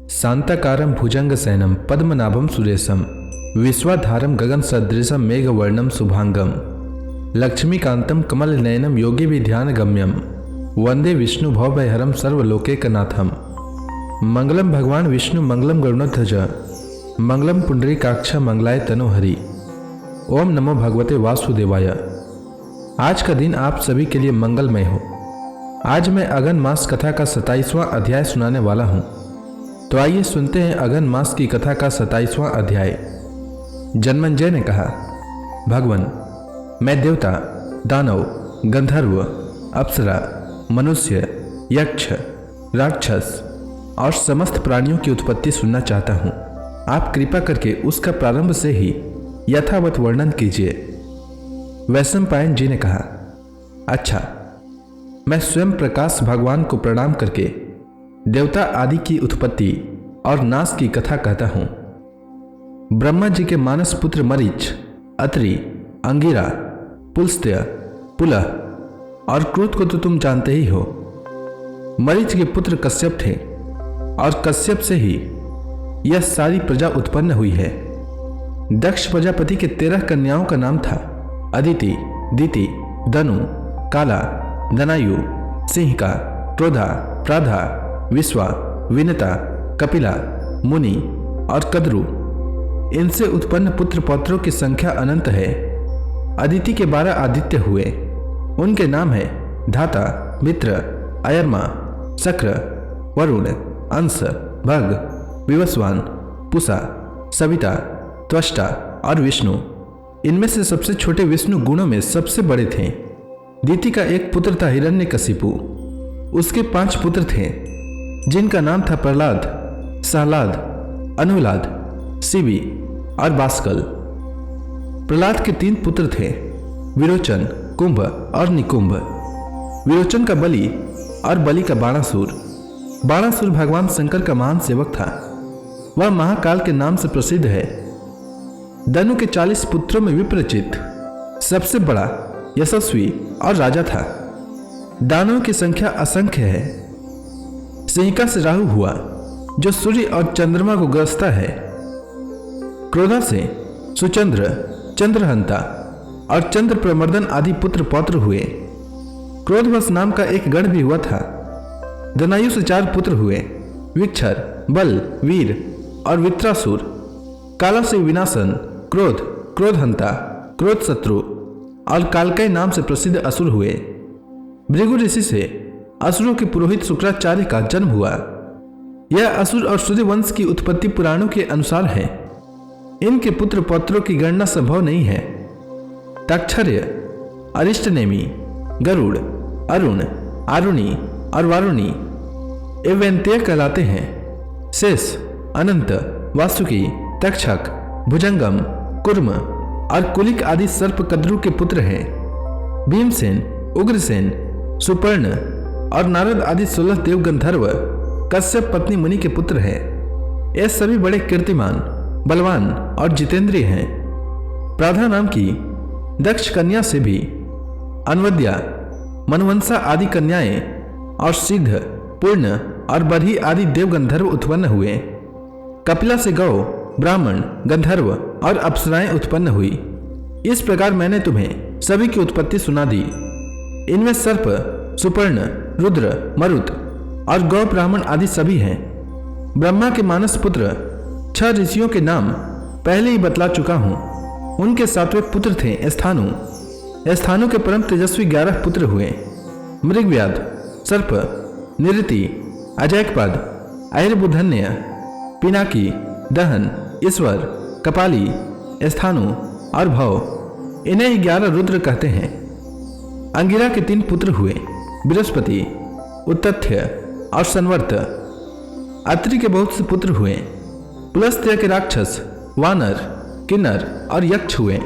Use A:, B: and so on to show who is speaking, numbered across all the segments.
A: शांताकारं भुजंगशयनं पद्मनाभं सुरेशं विश्वाधारं गगनसदृशं मेघवर्णं शुभांगं लक्ष्मीकान्तं कमलनयनं योगिभिर्ध्यानगम्यं वंदे विष्णु भवभयहरं सर्वलोकैकनाथं। मंगलम भगवान विष्णु मंगलम गरुड़ध्वज मंगलम पुंडरीकाक्ष मंगलाय तनोहरि। ओम नमो भगवते वासुदेवाय। आज का दिन आप सभी के लिए मंगलमय हो। आज मैं अगन मास कथा का 27वां अध्याय सुनाने वाला हूँ। तो आइए सुनते हैं अगन मास की कथा का 27वां अध्याय। जन्मेंजय ने कहा, भगवान, मैं देवता, दानव, गंधर्व, अप्सरा, मनुष्य, यक्ष, राक्षस और समस्त प्राणियों की उत्पत्ति सुनना चाहता हूँ। आप कृपा करके उसका प्रारंभ से ही यथावत वर्णन कीजिए। वैशंपायन जी ने कहा, अच्छा, मैं स्वयं प्रकाश भगवान को प्रणाम करके देवता आदि की उत्पत्ति और नाश की कथा कहता हूँ। ब्रह्मा जी के मानस पुत्र मरीच, अत्रि, अंगिरा, पुलस्त्य, पुलह और क्रोध को तो तुम जानते ही हो। मरीच के पुत्र कश्यप थे और कश्यप से ही यह सारी प्रजा उत्पन्न हुई है। दक्ष प्रजापति के 13 कन्याओं का नाम था अदिति, दिति, दनु, काला, दनायु, सिंहिका, क्रोधा, प्राधा, विश्वा, विनता, कपिला, मुनि और कद्रु। इनसे उत्पन्न पुत्र पौत्रों की संख्या अनंत है। अदिति के 12 आदित्य हुए। उनके नाम है धाता, मित्र, अयर्मा, शक्र, वरुण, अंश, भग, विवस्वान, पुषा, सविता, त्वष्टा और विष्णु। इनमें से सबसे छोटे विष्णु गुणों में सबसे बड़े थे। दिति का एक पुत्र था हिरण्यकशिपु। उसके 5 पुत्र थे जिनका नाम था प्रहलाद, सहलाद, अनुलाद, शिवी और बास्कल। प्रहलाद के 3 पुत्र थे, विरोचन, कुंभ और निकुंभ। विरोचन का बलि और बलि का बाणासुर। बाणासुर भगवान शंकर का महान सेवक था। वह महाकाल के नाम से प्रसिद्ध है। दनु के 40 पुत्रों में विप्रचित सबसे बड़ा, यशस्वी और राजा था। दानवों की संख्या असंख्य है। सिंहिका से राहु हुआ जो सूर्य और चंद्रमा को ग्रसता है। क्रोधा से सुचंद्र, चंद्रहंता और चंद्र प्रमर्दन आदि पुत्र पौत्र हुए। क्रोधवश नाम का एक गण भी हुआ था। दनायु से 4 पुत्र हुए, विक्षर, बल, वीर और वित्रासुर। काला से विनाशन, क्रोध, क्रोधहंता, क्रोध शत्रु और कालकय नाम से प्रसिद्ध असुर हुए। भृगु ऋषि से असुरों के पुरोहित शुक्राचार्य का जन्म हुआ। यह असुर और सूर्यवंश की उत्पत्ति पुराणों के अनुसार है। इनके पुत्र पौत्रों की गणना संभव नहीं है। तक्षर्य, अरिष्टनेमी, गरुड़, अरुण, आरुणी और वारुणी एवंत्य कहलाते हैं। शेष, अनंत, वासुकी, तक्षक, भुजंगम, कुर्म और कुलिक आदि सर्प कद्रु के पुत्र हैं। भीमसेन, उग्रसेन, सुपर्ण और नारद आदि 16 देव गंधर्व कश्यप पत्नी मुनि के पुत्र हैं। ये सभी बड़े कीर्तिमान, बलवान और जितेंद्रिय हैं। प्राधा नाम की दक्ष कन्या से भी अनवद्या, मनवंसा आदि कन्याएं और सिद्ध, पूर्ण और बरही आदि देव गंधर्व उत्पन्न हुए। कपिला से गौ, ब्राह्मण, गंधर्व और अप्सराएं उत्पन्न हुई। इस प्रकार मैंने तुम्हें सभी की उत्पत्ति सुना दी। इनमें सर्प, सुपर्ण, रुद्र, मरुत और गौ ब्राह्मण आदि सभी हैं। ब्रह्मा के मानस पुत्र 6 ऋषियों के नाम पहले ही बतला चुका हूँ। उनके 7वें पुत्र थे स्थानु। स्थानु के परम तेजस्वी 11 पुत्र हुए, मृगव्याध, सर्प, निरति, अजैकपद, अहिर्बुधन्य, पिनाकी, दहन, ईश्वर, कपाली, स्थानु और भव। इन्हें ही 11 रुद्र कहते हैं। अंगिरा के 3 पुत्र हुए, बृहस्पति, उत्तथ्य और संवर्त। अत्रि के बहुत से पुत्र हुए। पुलस्त्य के राक्षस, वानर, किन्नर और यक्ष हुए।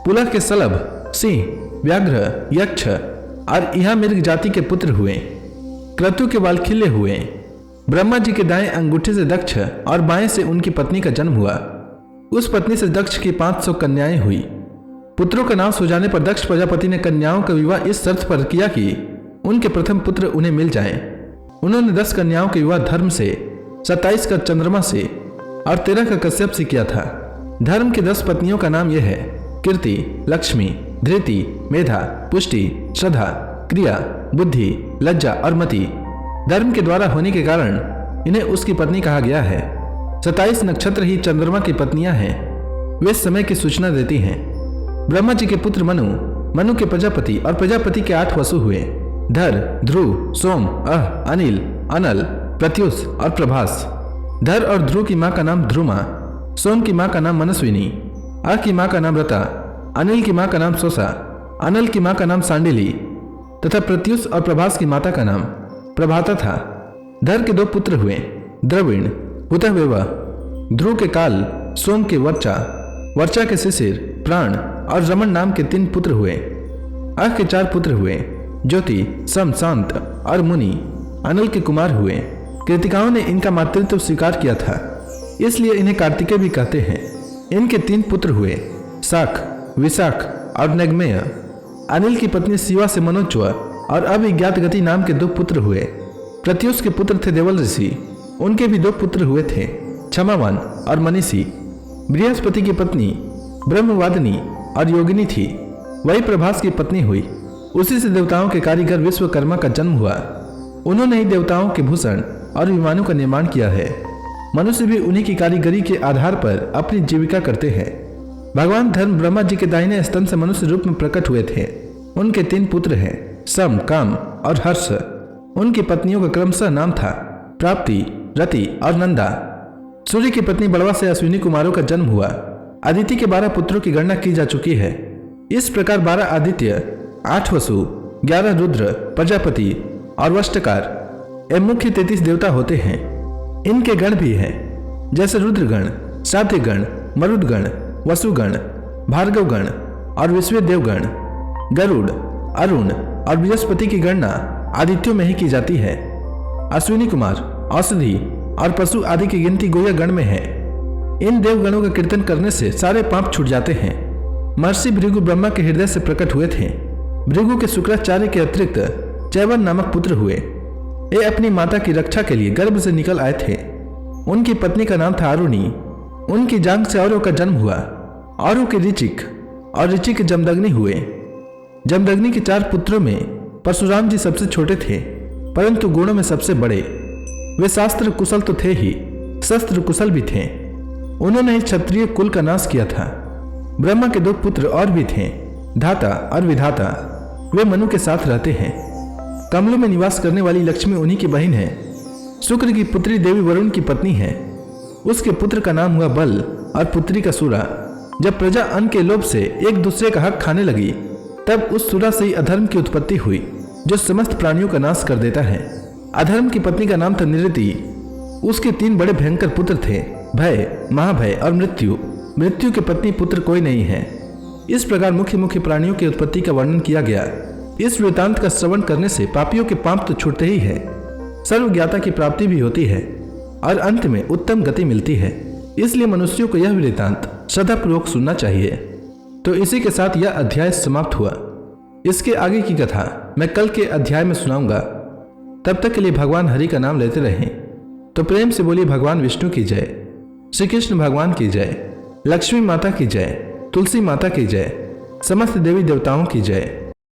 A: पुलह के सलभ, सिंह, व्याघ्र, यक्ष और इहा मृग जाति के पुत्र हुए। क्रतु के वालखिल्य हुए। ब्रह्मा जी के दाएं अंगूठे से दक्ष और बाएं से उनकी पत्नी का जन्म हुआ। उस पत्नी से दक्ष की 500 कन्याएं हुई। पुत्रों का नाश हो जाने पर दक्ष प्रजापति ने कन्याओं का विवाह इस शर्त पर किया कि उनके प्रथम पुत्र उन्हें मिल जाएं। उन्होंने 10 कन्याओं के विवाह धर्म से 27 का चंद्रमा से और 13 का कश्यप से किया था। धर्म की 10 पत्नियों का नाम यह है: कीर्ति, लक्ष्मी, धृति, मेधा, पुष्टि, श्रद्धा, क्रिया, बुद्धि, लज्जा और मति। धर्म के द्वारा होने के कारण इन्हें उसकी पत्नी कहा गया है। 27 नक्षत्र ही चंद्रमा की पत्नियां हैं। वे समय की सूचना देती हैं। ब्रह्मा जी के पुत्र मनु, मनु के प्रजापति और प्रजापति के 8 वसु हुए: धर, ध्रुव, सोम, अह, अनिल, अनल, प्रत्युष और प्रभास। धर और ध्रुव की मां का नाम ध्रुमा, सोम की मां का नाम मनस्विनी, अह की मां का नाम रता, अनिल की मां का नाम सोसा, अनल की मां का नाम सांडिली तथा प्रत्युष और प्रभास की माता का नाम प्रभाता था। धर के 2 पुत्र हुए: द्रविण, हुतवेवा। ध्रुव के काल, सोम के वर्चा, वर्चा के शिशिर, प्राण और रमन नाम के 3 पुत्र हुए। अह के 4 पुत्र हुए: ज्योति, सम, शांत और मुनि। अनल के कुमार हुए। कृतिकाओं ने इनका मातृत्व स्वीकार किया था, इसलिए इन्हें कार्तिकेय भी कहते हैं। इनके 3 पुत्र हुए: शाख, विशाख और नगमेय। अनिल की पत्नी शिवा से मनोज्व और अविज्ञात गति नाम के 2 पुत्र हुए। प्रत्युष के पुत्र थे देवल ऋषि, उनके भी 2 पुत्र हुए थे, क्षमावान और मनीषी। बृहस्पति की पत्नी ब्रह्मवादिनी और योगिनी थी, वही प्रभास की पत्नी हुई। उसी से देवताओं के कारीगर विश्वकर्मा का जन्म हुआ। उन्होंने ही देवताओं के भूषण और विमानों का निर्माण किया है। मनुष्य भी उन्हीं की कारीगरी के आधार पर अपनी जीविका करते हैं। भगवान धर्म ब्रह्मा जी के दाहिने स्तंभ से मनुष्य रूप में प्रकट हुए थे। उनके 3 पुत्र हैं: सम, काम और हर्ष। उनकी पत्नियों का क्रमशः नाम था प्राप्ति, रति और नंदा। सूर्य की पत्नी बड़वा से अश्विनी कुमारों का जन्म हुआ। अदिति के 12 पुत्रों की गणना की जा चुकी है। इस प्रकार 12 आदित्य, 8 वसु, 11 रुद्र, प्रजापति और वष्टकार एवं मुख्य 33 देवता होते हैं। इनके गण भी हैं, जैसे रुद्रगण, साध्यगण, मरुदगण, वसुगण, भार्गवगण और विश्व देवगण। गरुड़, अरुण और बृहस्पति की गणना आदित्यों में ही की जाती है। अश्विनी कुमार, औषधि और पशु आदि की गिनती गोया गण में है। इन देवगणों का कीर्तन करने से सारे पाप छूट जाते हैं। महर्षि भृगु ब्रह्मा के हृदय से प्रकट हुए थे। भृगु के शुक्राचार्य के अतिरिक्त चैवन नामक पुत्र हुए। ये अपनी माता की रक्षा के लिए गर्भ से निकल आए थे। उनकी पत्नी का नाम था अरुणी। उनकी जांग से औरों का जन्म हुआ। औरों के ऋचिक और ऋचिक के जमदग्नि हुए। जमदग्नि के 4 पुत्रों में परशुराम जी सबसे छोटे थे, परंतु गुणों में सबसे बड़े। वे शास्त्र कुशल तो थे ही, शस्त्र कुशल भी थे। उन्होंने ही क्षत्रिय कुल का नाश किया था। ब्रह्मा के 2 पुत्र और भी थे, धाता और विधाता। वे मनु के साथ रहते हैं। कमलों में निवास करने वाली लक्ष्मी उन्हीं की बहन है। शुक्र की पुत्री देवी वरुण की पत्नी है। उसके पुत्र का नाम हुआ बल और पुत्री का सुरा। जब प्रजा अन्न के लोभ से एक दूसरे का हक खाने लगी, तब उस सुरा से ही अधर्म की उत्पत्ति हुई, जो समस्त प्राणियों का नाश कर देता है। अधर्म की पत्नी का नाम था निरति। उसके 3 बड़े भयंकर पुत्र थे, भय, महाभय और मृत्यु। मृत्यु की पत्नी पुत्र कोई नहीं है। इस प्रकार मुख्य मुख्य प्राणियों की उत्पत्ति का वर्णन किया गया। इस वृतांत का श्रवण करने से पापियों के पाप तो छूटते ही है, सर्वज्ञाता की प्राप्ति भी होती है और अंत में उत्तम गति मिलती है। इसलिए मनुष्यों को यह वृतांत श्रद्धापूर्वक सुनना चाहिए। तो इसी के साथ यह अध्याय समाप्त हुआ। इसके आगे की कथा मैं कल के अध्याय में सुनाऊंगा। तब तक के लिए भगवान हरि का नाम लेते रहें। तो प्रेम से बोलिए भगवान विष्णु की जय, श्री कृष्ण भगवान की जय, लक्ष्मी माता की जय, तुलसी माता की जय, समस्त देवी देवताओं की जय।